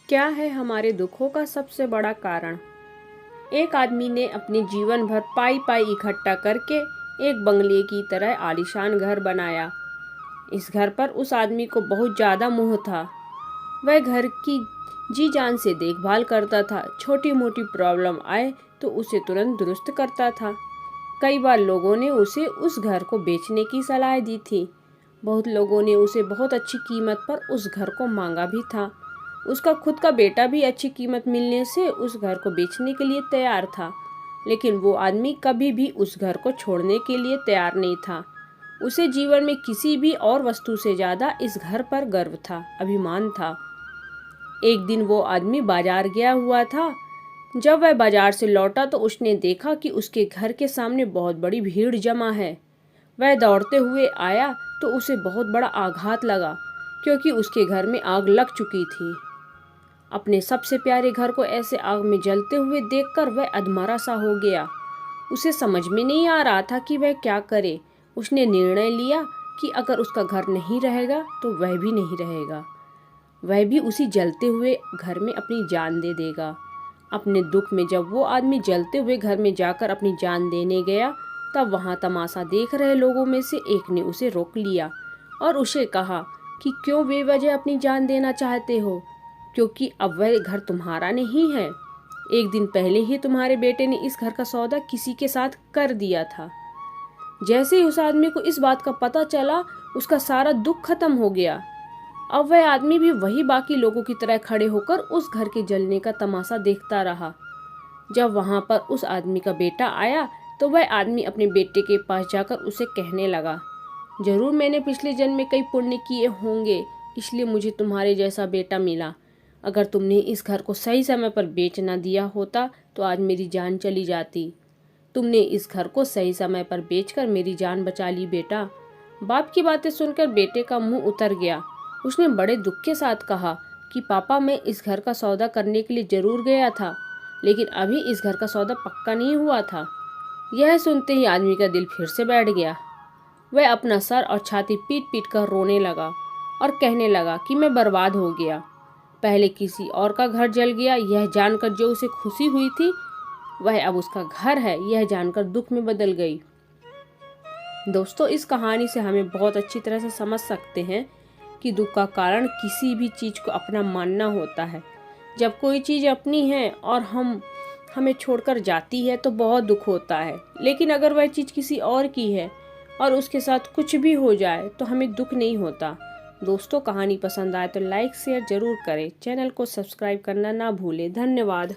क्या है हमारे दुखों का सबसे बड़ा कारण? एक आदमी ने अपने जीवन भर पाई पाई इकट्ठा करके एक बंगले की तरह आलीशान घर बनाया। इस घर पर उस आदमी को बहुत ज़्यादा मोह था। वह घर की जी जान से देखभाल करता था। छोटी मोटी प्रॉब्लम आए तो उसे तुरंत दुरुस्त करता था। कई बार लोगों ने उसे उस घर को बेचने की सलाह दी थी। बहुत लोगों ने उसे बहुत अच्छी कीमत पर उस घर को मांगा भी था। उसका खुद का बेटा भी अच्छी कीमत मिलने से उस घर को बेचने के लिए तैयार था, लेकिन वो आदमी कभी भी उस घर को छोड़ने के लिए तैयार नहीं था। उसे जीवन में किसी भी और वस्तु से ज़्यादा इस घर पर गर्व था, अभिमान था। एक दिन वो आदमी बाजार गया हुआ था। जब वह बाजार से लौटा तो उसने देखा कि उसके घर के सामने बहुत बड़ी भीड़ जमा है। वह दौड़ते हुए आया तो उसे बहुत बड़ा आघात लगा, क्योंकि उसके घर में आग लग चुकी थी। अपने सबसे प्यारे घर को ऐसे आग में जलते हुए देखकर वह अधमरा सा हो गया। उसे समझ में नहीं आ रहा था कि वह क्या करे। उसने निर्णय लिया कि अगर उसका घर नहीं रहेगा तो वह भी नहीं रहेगा। वह भी उसी जलते हुए घर में अपनी जान दे देगा। अपने दुख में जब वो आदमी जलते हुए घर में जाकर अपनी जान देने गया, तब वहाँ तमाशा देख रहे लोगों में से एक ने उसे रोक लिया और उसे कहा कि क्यों बेवजह अपनी जान देना चाहते हो, क्योंकि अब वह घर तुम्हारा नहीं है। एक दिन पहले ही तुम्हारे बेटे ने इस घर का सौदा किसी के साथ कर दिया था। जैसे ही उस आदमी को इस बात का पता चला, उसका सारा दुख खत्म हो गया। अब वह आदमी भी वही बाकी लोगों की तरह खड़े होकर उस घर के जलने का तमाशा देखता रहा। जब वहां पर उस आदमी का बेटा आया तो वह आदमी अपने बेटे के पास जाकर उसे कहने लगा, जरूर मैंने पिछले जन्म में कई पुण्य किए होंगे, इसलिए मुझे तुम्हारे जैसा बेटा मिला। अगर तुमने इस घर को सही समय पर बेच ना दिया होता तो आज मेरी जान चली जाती। तुमने इस घर को सही समय पर बेचकर मेरी जान बचा ली बेटा। बाप की बातें सुनकर बेटे का मुंह उतर गया। उसने बड़े दुख के साथ कहा कि पापा, मैं इस घर का सौदा करने के लिए जरूर गया था, लेकिन अभी इस घर का सौदा पक्का नहीं हुआ था। यह सुनते ही आदमी का दिल फिर से बैठ गया। वह अपना सर और छाती पीट पीट कर रोने लगा और कहने लगा कि मैं बर्बाद हो गया। पहले किसी और का घर जल गया यह जानकर जो उसे खुशी हुई थी, वह अब उसका घर है यह जानकर दुख में बदल गई। दोस्तों, इस कहानी से हमें बहुत अच्छी तरह से समझ सकते हैं कि दुख का कारण किसी भी चीज़ को अपना मानना होता है। जब कोई चीज़ अपनी है और हमें छोड़कर जाती है तो बहुत दुख होता है, लेकिन अगर वह चीज़ किसी और की है और उसके साथ कुछ भी हो जाए तो हमें दुख नहीं होता। दोस्तों, कहानी पसंद आए तो लाइक शेयर जरूर करें। चैनल को सब्सक्राइब करना ना भूलें। धन्यवाद।